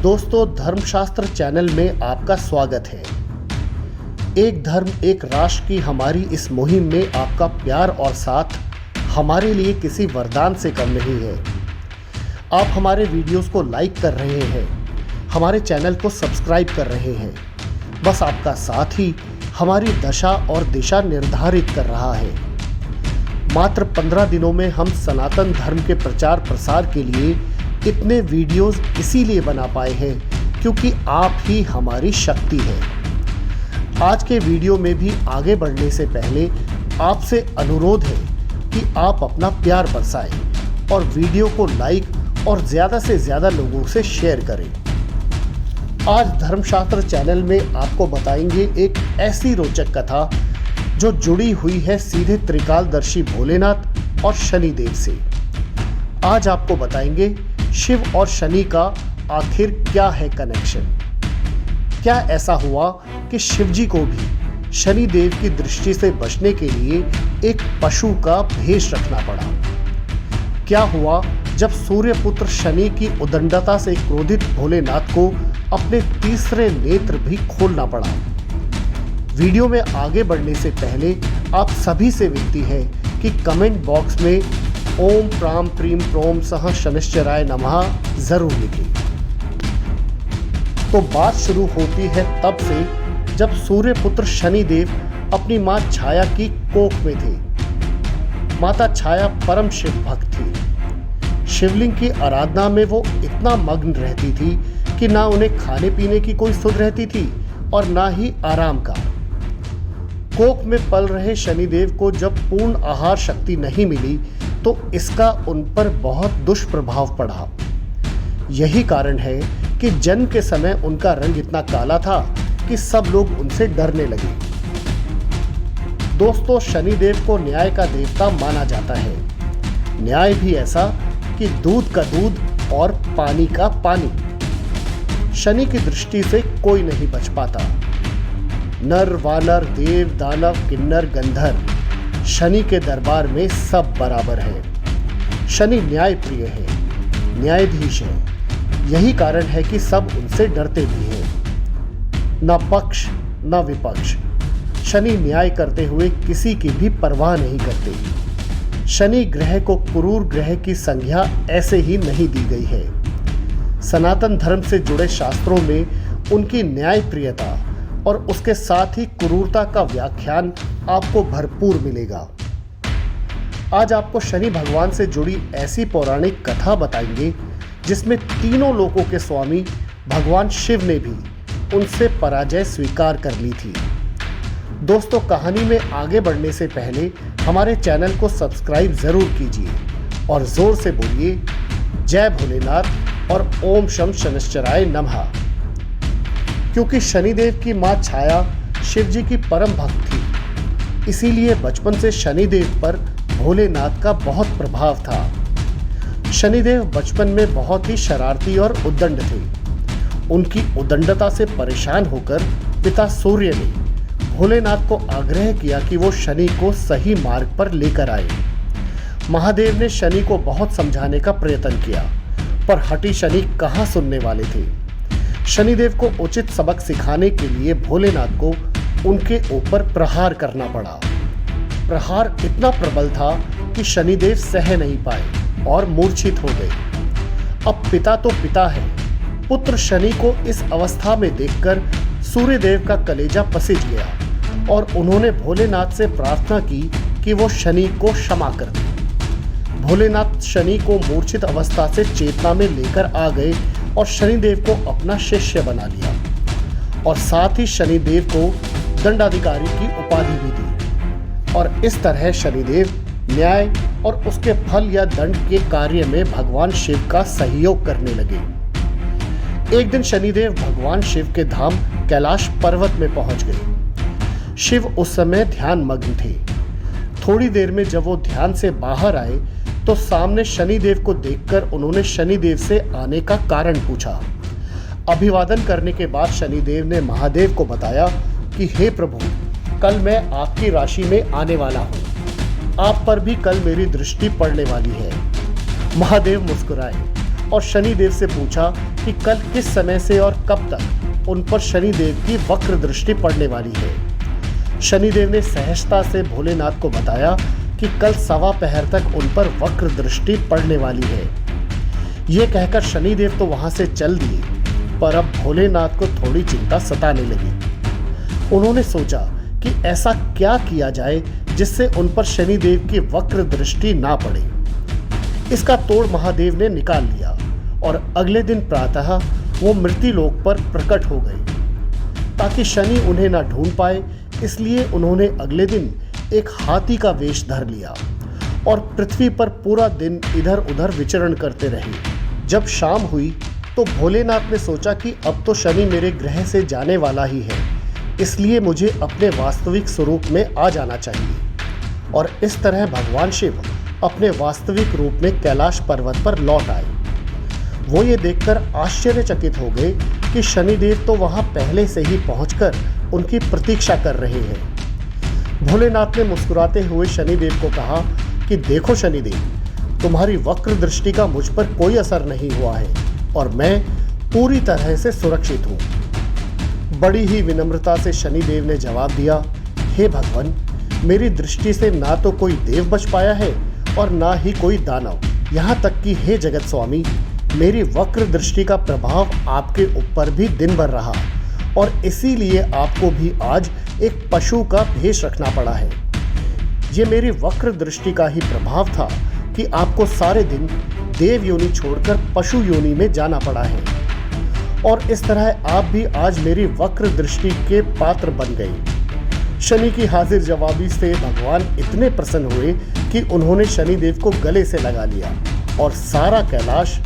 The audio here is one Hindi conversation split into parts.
दोस्तों, धर्मशास्त्र चैनल में आपका स्वागत है। एक धर्म एक राष्ट्र की हमारी इस मुहिम में आपका प्यार और साथ हमारे लिए किसी वरदान से कम नहीं है। आप हमारे वीडियोस को लाइक कर रहे हैं, हमारे चैनल को सब्सक्राइब कर रहे हैं। बस आपका साथ ही हमारी दशा और दिशा निर्धारित कर रहा है। मात्र 15 दिनों में हम सनातन धर्म के प्रचार प्रसार के लिए इतने वीडियोस इसीलिए बना पाए हैं क्योंकि आप ही हमारी शक्ति है। आज के वीडियो में भी आगे बढ़ने से पहले आपसे अनुरोध है कि आप अपना प्यार बरसाएं और वीडियो को लाइक और ज़्यादा से ज़्यादा लोगों से शेयर करें। आज धर्मशास्त्र चैनल में आपको बताएंगे एक ऐसी रोचक कथा जो जुड़ी हुई है सीधे त्रिकालदर्शी भोलेनाथ और शनिदेव से। आज आपको बताएंगे शिव और शनि का आखिर क्या है कनेक्शन। क्या ऐसा हुआ कि शिव जी को भी शनिदेव की दृष्टि से बचने के लिए एक पशु का भेष रखना पड़ा? क्या हुआ जब सूर्यपुत्र शनि की उदंडता से क्रोधित भोलेनाथ को अपने तीसरे नेत्र भी खोलना पड़ा? वीडियो में आगे बढ़ने से पहले आप सभी से विनती है कि कमेंट बॉक्स में ओम प्राम प्रीम प्रोम सह शनिश्चराय नमः जरूर लिखें। तो बात शुरू होती है तब से जब सूर्यपुत्र शनिदेव अपनी मां छाया की कोख में थे। माता छाया परम शिव भक्त थी। शिवलिंग की आराधना में वो इतना मग्न रहती थी कि ना उन्हें खाने पीने की कोई सुध रहती थी और ना ही आराम का। कोख में पल रहे शनिदेव को जब पूर्ण आहार शक्ति नहीं मिली तो इसका उन पर बहुत दुष्प्रभाव पड़ा। यही कारण है कि जन्म के समय उनका रंग इतना काला था कि सब लोग उनसे डरने लगे। दोस्तों, शनिदेव को न्याय का देवता माना जाता है। न्याय भी ऐसा कि दूध का दूध और पानी का पानी। शनि की दृष्टि से कोई नहीं बच पाता। नर वानर देव दानव किन्नर गंधर्व, शनि के दरबार में सब बराबर है। शनि न्याय प्रिय है, न्यायाधीश है। यही कारण है कि सब उनसे डरते भी हैं। न पक्ष न विपक्ष, शनि न्याय करते हुए किसी की भी परवाह नहीं करते। शनि ग्रह को क्रूर ग्रह की संज्ञा ऐसे ही नहीं दी गई है। सनातन धर्म से जुड़े शास्त्रों में उनकी न्याय प्रियता और उसके साथ ही क्रूरता का व्याख्यान आपको भरपूर मिलेगा। आज आपको शनि भगवान से जुड़ी ऐसी पौराणिक कथा बताएंगे जिसमें तीनों लोकों के स्वामी भगवान शिव ने भी उनसे पराजय स्वीकार कर ली थी। दोस्तों, कहानी में आगे बढ़ने से पहले हमारे चैनल को सब्सक्राइब जरूर कीजिए और जोर से बोलिए जय भोलेनाथ और ओम शम शनिश्चराय नमः। क्योंकि शनिदेव की मां छाया शिव जी की परम भक्त थी, इसीलिए बचपन से शनिदेव पर भोलेनाथ का बहुत प्रभाव था। शनिदेव बचपन में बहुत ही शरारती और उद्दंड थे। उनकी उद्दंडता से परेशान होकर पिता सूर्य ने भोलेनाथ को आग्रह किया कि वो शनि को सही मार्ग पर लेकर आए। महादेव ने शनि को बहुत समझाने का प्रयत्न किया, पर हठी शनि कहाँ सुनने वाले थे। शनिदेव को उचित सबक सिखाने के लिए भोलेनाथ को उनके ऊपर प्रहार करना पड़ा। प्रहार इतना प्रबल था कि शनिदेव सह नहीं पाए और मूर्छित हो गए। अब पिता तो पिता है, पुत्र शनि को इस अवस्था में देखकर सूर्यदेव का कलेजा पसिज गया और उन्होंने भोलेनाथ से प्रार्थना की कि वो शनि को क्षमा कर दे। भोलेनाथ शनि को मूर्छित अवस्था से चेतना में लेकर आ गए और शनिदेव को अपना शिष्य बना लिया और साथ ही शनिदेव को दंडाधिकारी की उपाधि भी दी। और इस तरह शनिदेव न्याय और उसके फल या दंड के कार्य में भगवान शिव का सहयोग करने लगे। एक दिन शनिदेव भगवान शिव के धाम कैलाश पर्वत में पहुंच गए। शिव उस समय ध्यान मग्न थे। थोड़ी देर में जब वो ध्यान से बाहर आए तो सामने शनिदेव को देखकर उन्होंने शनिदेव से आने का कारण पूछा। अभिवादन करने के बाद शनिदेव ने महादेव को बताया कि हे प्रभु, कल मैं आपकी राशि में आने वाला हूँ। आप पर भी कल मेरी दृष्टि पड़ने वाली है। महादेव मुस्कुराए और शनिदेव से पूछा कि कल किस समय से और कब तक उन पर शनिदेव की वक्र दृष्टि पड़ने वाली है। शनिदेव ने सहजता से भोलेनाथ को बताया कि कल 1:15 पहर तक उन पर वक्र दृष्टि पड़ने वाली है। ये कहकर शनिदेव तो वहां से चल दिए, पर अब भोलेनाथ को थोड़ी चिंता सताने लगी। उन्होंने सोचा कि ऐसा क्या किया जाए जिससे उन पर शनिदेव की वक्र दृष्टि ना पड़े। इसका तोड़ महादेव ने निकाल लिया और अगले दिन प्रातः वो मृत्युलोक पर प्रकट हो गए। ताकि शनि उन्हें ना ढूंढ पाए, इसलिए उन्होंने अगले दिन एक हाथी का वेश धर लिया और पृथ्वी पर पूरा दिन इधर उधर विचरण करते रहे। जब शाम हुई तो भोलेनाथ ने सोचा कि अब तो शनि मेरे ग्रह से जाने वाला ही है, इसलिए मुझे अपने वास्तविक स्वरूप में आ जाना चाहिए। और इस तरह भगवान शिव अपने वास्तविक रूप में कैलाश पर्वत पर लौट आए। वो ये देखकर आश्चर्यचकित हो गए कि शनिदेव तो वहां पहले से ही पहुंचकर उनकी प्रतीक्षा कर रहे हैं। भोलेनाथ ने मुस्कुराते हुए शनिदेव को कहा कि देखो शनिदेव, तुम्हारी वक्र दृष्टि का मुझ पर कोई असर नहीं हुआ है और मैं पूरी तरह से सुरक्षित हूँ। बड़ी ही विनम्रता से शनिदेव ने जवाब दिया, हे भगवान, मेरी दृष्टि से ना तो कोई देव बच पाया है और ना ही कोई दानव। यहाँ तक कि हे जगत स्वामी, मेरी वक्र दृष्टि का प्रभाव आपके ऊपर भी दिन भर रहा और इसीलिए आपको भी आज एक पशु का भेष रखना पड़ा है। ये मेरी वक्र दृष्टि का ही प्रभाव था कि आपको सारे दिन देव योनि छोड़कर पशु योनि में जाना पड़ा है और इस तरह आप भी आज मेरी वक्र दृष्टि के पात्र बन गए। शनि की हाजिर जवाबी से भगवान इतने प्रसन्न हुए कि उन्होंने शनिदेव को गले से लगा लिया और सारा कैलाश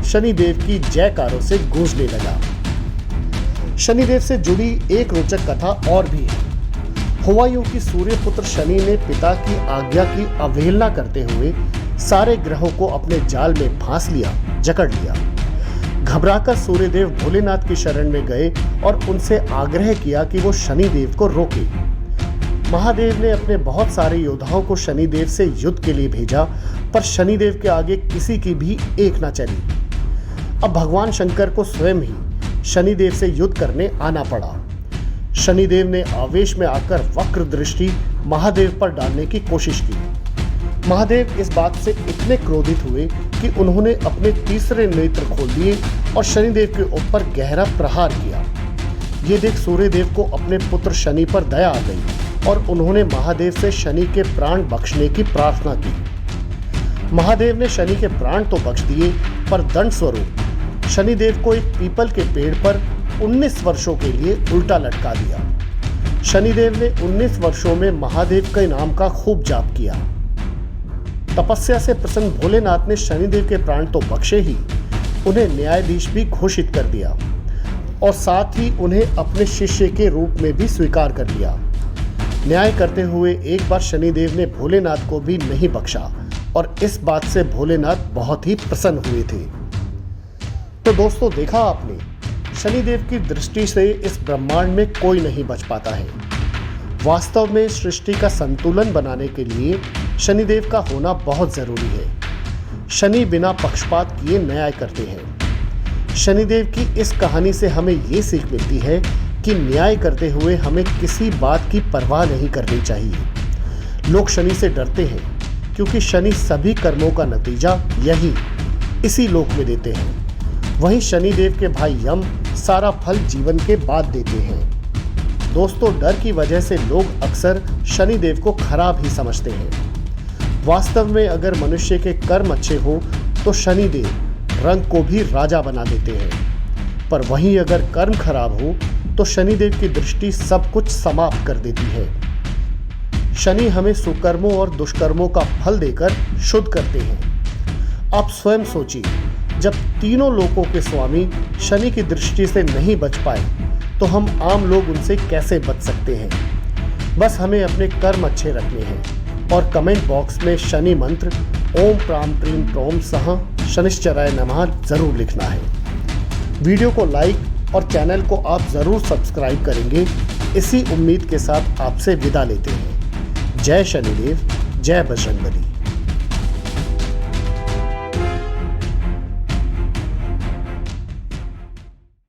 शनिदेव की जयकारों से गूंजने लगा। शनिदेव से जुड़ी एक रोचक कथा और भी है। हुआ यूं कि सूर्यपुत्र शनि ने पिता की आज्ञा की अवहेलना करते हुए सारे ग्रहों को अपने जाल में फांस लिया, जकड़ लिया। घबराकर सूर्यदेव भोलेनाथ की शरण में गए और उनसे आग्रह किया कि वो शनिदेव को रोके। महादेव ने अपने बहुत सारे योद्धाओं को शनिदेव से युद्ध के लिए भेजा, पर शनिदेव के आगे किसी की भी एक न चली। अब भगवान शंकर को स्वयं ही शनिदेव से युद्ध करने आना पड़ा। शनिदेव ने आवेश में आकर वक्र दृष्टि महादेव पर डालने की कोशिश की। महादेव इस बात से इतने क्रोधित हुए कि उन्होंने अपने तीसरे नेत्र खोल दिए और शनिदेव के ऊपर गहरा प्रहार किया। ये देख सूर्यदेव को अपने पुत्र शनि पर दया आ गई और उन्होंने महादेव से शनि के प्राण बख्शने की प्रार्थना की। महादेव ने शनि के प्राण तो बख्श दिए, पर दंड स्वरूप शनिदेव को एक पीपल के पेड़ पर 19 वर्षों के लिए उल्टा लटका दिया। शनिदेव ने 19 वर्षों में महादेव के नाम का खूब जाप किया। तपस्या से प्रसन्न भोलेनाथ ने शनिदेव के प्राण तो बख्शे ही, उन्हें न्यायाधीश भी घोषित कर दिया और साथ ही उन्हें अपने शिष्य के रूप में भी स्वीकार कर लिया। न्याय करते हुए एक बार शनिदेव ने भोलेनाथ को भी नहीं बख्शा और इस बात से भोलेनाथ बहुत ही प्रसन्न हुए थे। तो दोस्तों, देखा आपने, शनिदेव की दृष्टि से इस ब्रह्मांड में कोई नहीं बच पाता है। वास्तव में सृष्टि का संतुलन बनाने के लिए शनिदेव का होना बहुत जरूरी है। शनि बिना पक्षपात किए न्याय करते हैं। शनिदेव की इस कहानी से हमें ये सीख मिलती है कि न्याय करते हुए हमें किसी बात की परवाह नहीं करनी चाहिए। लोग शनि से डरते हैं क्योंकि शनि सभी कर्मों का नतीजा इसी लोक में देते हैं। वहीं शनिदेव के भाई यम सारा फल जीवन के बाद देते हैं। दोस्तों, डर की वजह से लोग अक्सर शनिदेव को खराब ही समझते हैं। वास्तव में अगर मनुष्य के कर्म अच्छे हो तो शनिदेव रंग को भी राजा बना देते हैं, पर वहीं अगर कर्म खराब हो तो शनिदेव की दृष्टि सब कुछ समाप्त कर देती है। शनि हमें सुकर्मों और दुष्कर्मों का फल देकर शुद्ध करते हैं। आप स्वयं सोचिए, जब तीनों लोकों के स्वामी शनि की दृष्टि से नहीं बच पाए तो हम आम लोग उनसे कैसे बच सकते हैं। बस हमें अपने कर्म अच्छे रखने हैं और कमेंट बॉक्स में शनि मंत्र ओम प्राम प्रीम प्रोम सह शनिश्चराय नमः जरूर लिखना है। वीडियो को लाइक और चैनल को आप ज़रूर सब्सक्राइब करेंगे। इसी उम्मीद के साथ आपसे विदा लेते हैं। जय शनिदेव, जय बजरंगबली।